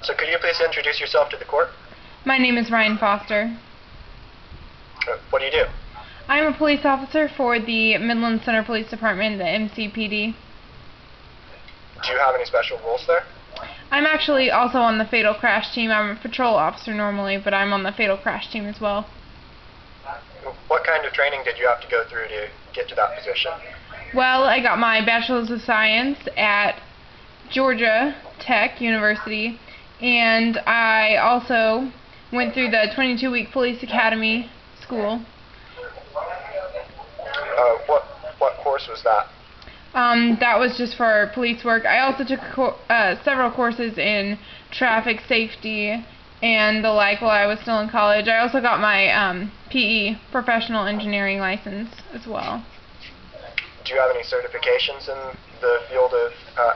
So could you please introduce yourself to the court? My name is Ryan Foster. What do you do? I'm a police officer for the Midland Center Police Department, the MCPD. Do you have any special roles there? I'm actually also on the fatal crash team. I'm a patrol officer normally, but I'm on the fatal crash team as well. What kind of training did you have to go through to get to that position? Well, I got my Bachelor's of Science at Georgia Tech University, and I also went through the 22-week police academy school. What course was that? That was just for police work. I also took several courses in traffic safety and the like while I was still in college. I also got my PE, professional engineering license as well. Do you have any certifications in the field of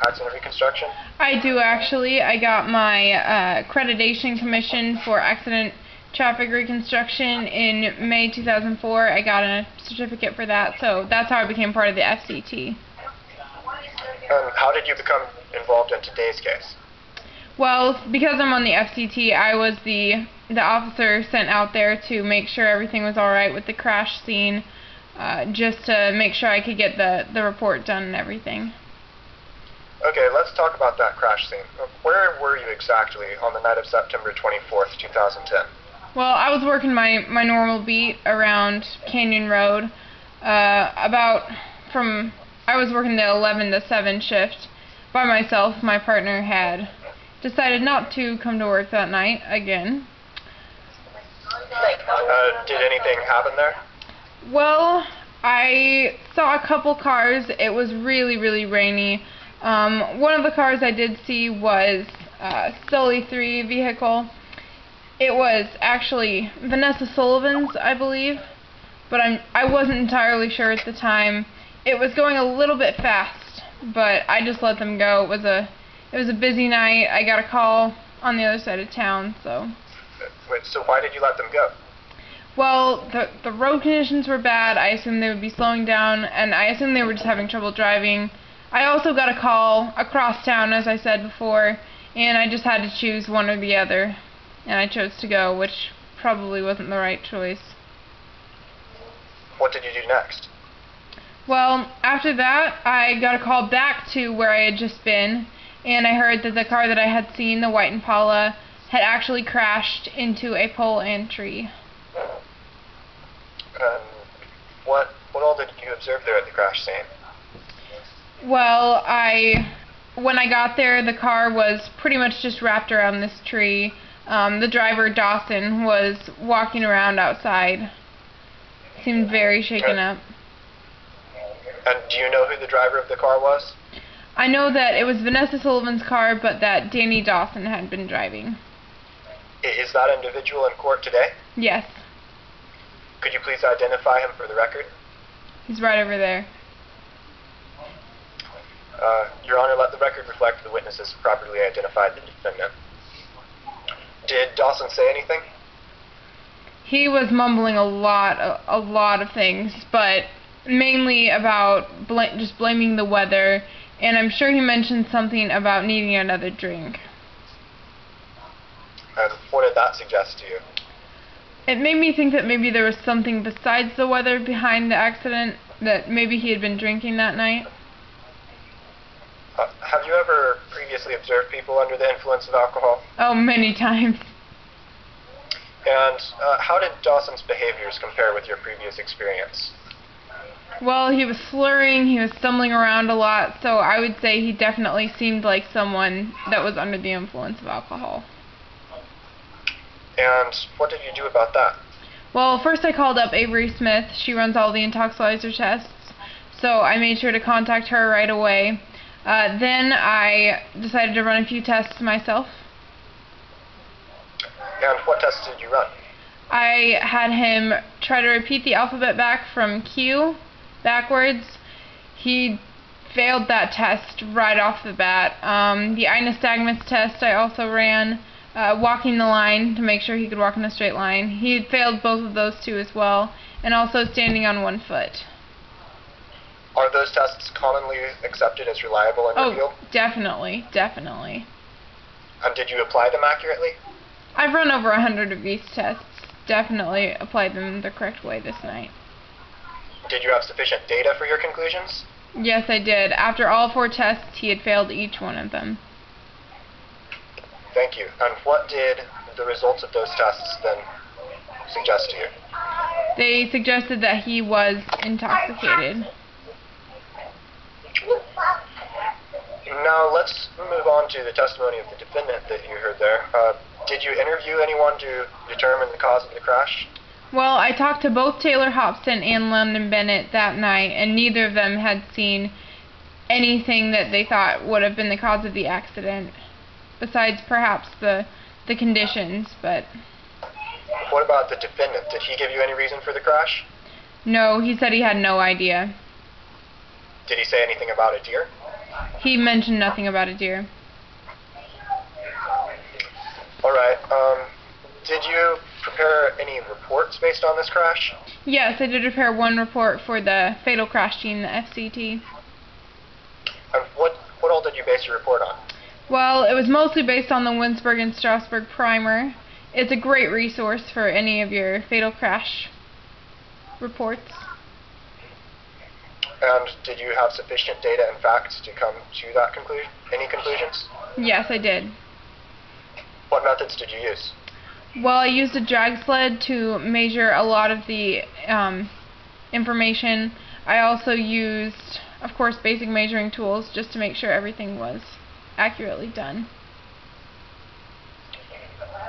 accident reconstruction? I do actually. I got my accreditation commission for accident traffic reconstruction in May 2004. I got a certificate for that, so that's how I became part of the FCT. How did you become involved in today's case? Well, because I'm on the FCT, I was the officer sent out there to make sure everything was alright with the crash scene, just to make sure I could get the report done and everything. Okay, let's talk about that crash scene. Where were you exactly on the night of September 24th, 2010? Well, I was working my normal beat around Canyon Road. I was working the 11 to 7 shift by myself. My partner had decided not to come to work that night again. Did anything happen there? Well, I saw a couple cars. It was really, really rainy. One of the cars I did see was a Sully 3 vehicle. It was actually Vanessa Sullivan's, I believe, but I wasn't entirely sure at the time. It was going a little bit fast, but I just let them go. It was a busy night. I got a call on the other side of town, so. Wait, so why did you let them go? Well, the road conditions were bad. I assumed they would be slowing down, and I assumed they were just having trouble driving. I also got a call across town, as I said before, and I just had to choose one or the other. And I chose to go, which probably wasn't the right choice. What did you do next? Well, after that, I got a call back to where I had just been, and I heard that the car that I had seen, the white Impala, had actually crashed into a pole and tree. What all did you observe there at the crash scene? Well, when I got there, the car was pretty much just wrapped around this tree. The driver, Dawson, was walking around outside. Seemed very shaken up. And do you know who the driver of the car was? I know that it was Vanessa Sullivan's car, but that Danny Dawson had been driving. Is that individual in court today? Yes. Could you please identify him for the record? He's right over there. Your Honor, let the record reflect the witnesses properly identified the defendant. Did Dawson say anything? He was mumbling a lot of things, but mainly about just blaming the weather, and I'm sure he mentioned something about needing another drink. And what did that suggest to you? It made me think that maybe there was something besides the weather behind the accident, that maybe he had been drinking that night. Have you ever previously observed people under the influence of alcohol? Oh, many times. And how did Dawson's behaviors compare with your previous experience? Well, he was slurring, he was stumbling around a lot, so I would say he definitely seemed like someone that was under the influence of alcohol. And what did you do about that? Well, first I called up Avery Smith. She runs all the intoxilizer tests, so I made sure to contact her right away. Then I decided to run a few tests myself. And what tests did you run? I had him try to repeat the alphabet back from Q backwards. He failed that test right off the bat. The nystagmus test I also ran, walking the line to make sure he could walk in a straight line. He had failed both of those two as well, and also standing on one foot. Are those tests commonly accepted as reliable in your field? Oh, definitely, definitely. And did you apply them accurately? I've run over 100 of these tests. Definitely applied them the correct way this night. Did you have sufficient data for your conclusions? Yes, I did. After all 4 tests, he had failed each one of them. Thank you. And what did the results of those tests then suggest to you? They suggested that he was intoxicated. Now let's move on to the testimony of the defendant that you heard there. Did you interview anyone to determine the cause of the crash? Well, I talked to both Taylor Hobson and London Bennett that night, and neither of them had seen anything that they thought would have been the cause of the accident, besides perhaps the conditions, but... What about the defendant? Did he give you any reason for the crash? No, he said he had no idea. Did he say anything about a deer? He mentioned nothing about a deer. Alright, did you prepare any reports based on this crash? Yes, I did prepare one report for the fatal crash team, the FCT. And what all did you base your report on? Well, it was mostly based on the Winsberg and Strasberg primer. It's a great resource for any of your fatal crash reports. And did you have sufficient data and facts to come to that conclusion? Any conclusions? Yes, I did. What methods did you use? Well, I used a drag sled to measure a lot of the information. I also used, of course, basic measuring tools just to make sure everything was accurately done.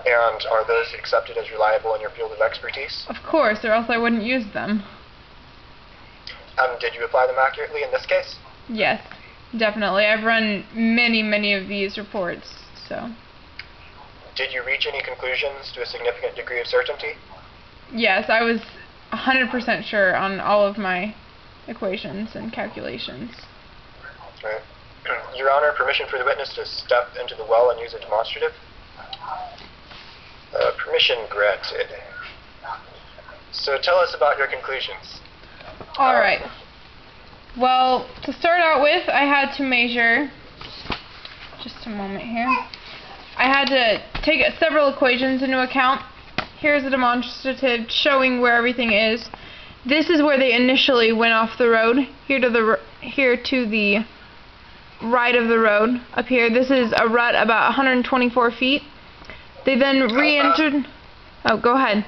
And are those accepted as reliable in your field of expertise? Of course, or else I wouldn't use them. And did you apply them accurately in this case? Yes, definitely. I've run many of these reports, so... Did you reach any conclusions to a significant degree of certainty? Yes, I was 100% sure on all of my equations and calculations. Right. Your Honor, permission for the witness to step into the well and use a demonstrative? Permission granted. So tell us about your conclusions. Alright. Well, to start out with, I had to measure... Just a moment here. I had to take several equations into account. Here's a demonstrative showing where everything is. This is where they initially went off the road. Here to the right of the road. Up here, this is a rut about 124 feet. They then re-entered... Oh, go ahead.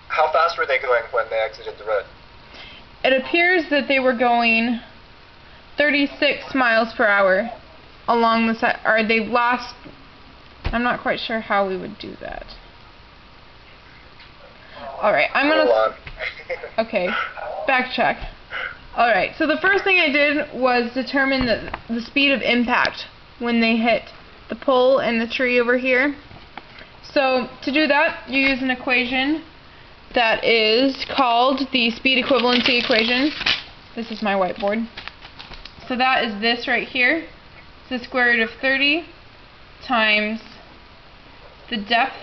How fast were they going when they exited the road? It appears that they were going 36 miles per hour along the side, or they lost... I'm not quite sure how we would do that. Alright, I'm gonna... Okay, backtrack. Alright, so the first thing I did was determine the speed of impact when they hit the pole and the tree over here. So, to do that, you use an equation that is called the speed equivalency equation. This is my whiteboard. So that is this right here. It's the square root of 30 times the depth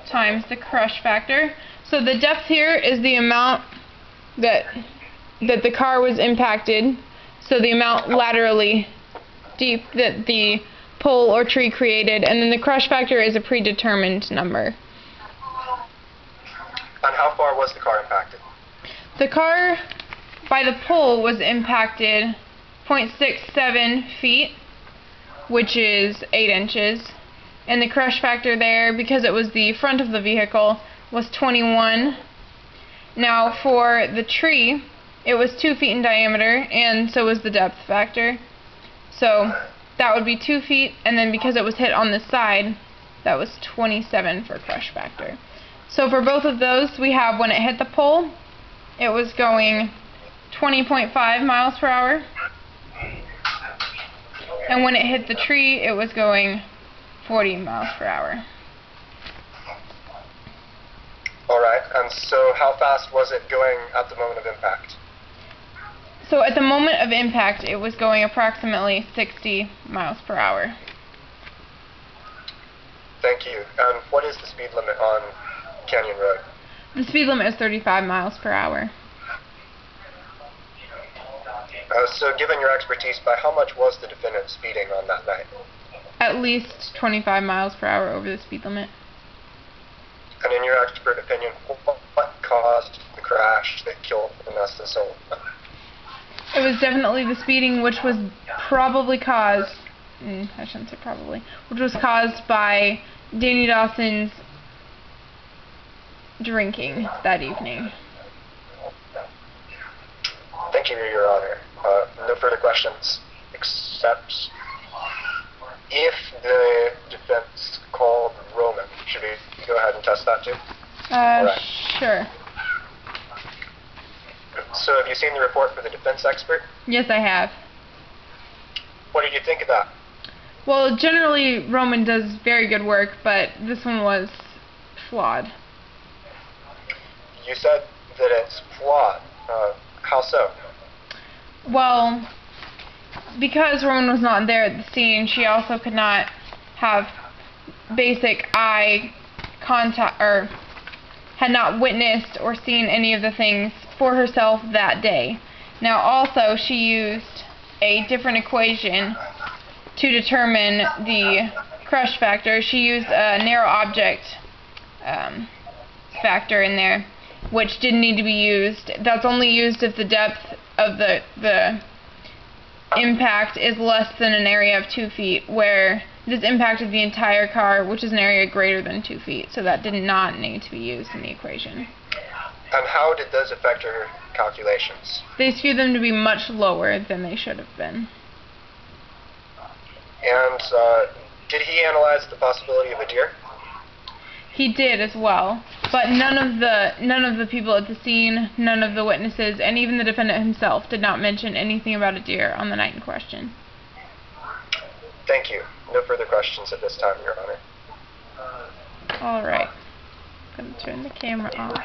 times the crush factor. So the depth here is the amount that the car was impacted. So the amount laterally deep that the pole or tree created, and then the crush factor is a predetermined number. And how far was the car impacted? The car by the pole was impacted 0.67 feet, which is 8 inches. And the crush factor there, because it was the front of the vehicle, was 21. Now for the tree, it was 2 feet in diameter, and so was the depth factor. So that would be 2 feet, and then because it was hit on the side, that was 27 for crush factor. So for both of those, we have when it hit the pole, it was going 20.5 miles per hour. And when it hit the tree, it was going 40 miles per hour. Alright, and so how fast was it going at the moment of impact? So at the moment of impact, it was going approximately 60 miles per hour. Thank you. And what is the speed limit on Canyon Road? The speed limit is 35 miles per hour. So given your expertise, by how much was the defendant speeding on that night? at least 25 miles per hour over the speed limit. And in your expert opinion, what caused the crash that killed Vanessa Sullivan? It was definitely the speeding, which was probably caused, I shouldn't say probably, which was caused by Danny Dawson's drinking that evening. Thank you, Your Honor. No further questions, except if the defense called Roman, should we go ahead and test that too? Right. Sure. So have you seen the report for the defense expert? Yes, I have. What did you think of that? Well, generally Roman does very good work, but this one was flawed. You said that it's flawed. How so? Well, because Roman was not there at the scene, she also could not have basic eye contact, or had not witnessed or seen any of the things for herself that day. Now also, she used a different equation to determine the crush factor. She used a narrow object factor in there, which didn't need to be used. That's only used if the depth of the impact is less than an area of 2 feet, where this impacted the entire car, which is an area greater than 2 feet, so that did not need to be used in the equation. And how did those affect her calculations? They skewed them to be much lower than they should have been. And did he analyze the possibility of a deer? He did as well, but none of the people at the scene, none of the witnesses, and even the defendant himself did not mention anything about a deer on the night in question. Thank you. No further questions at this time, Your Honor. All right. I'm going to turn the camera off.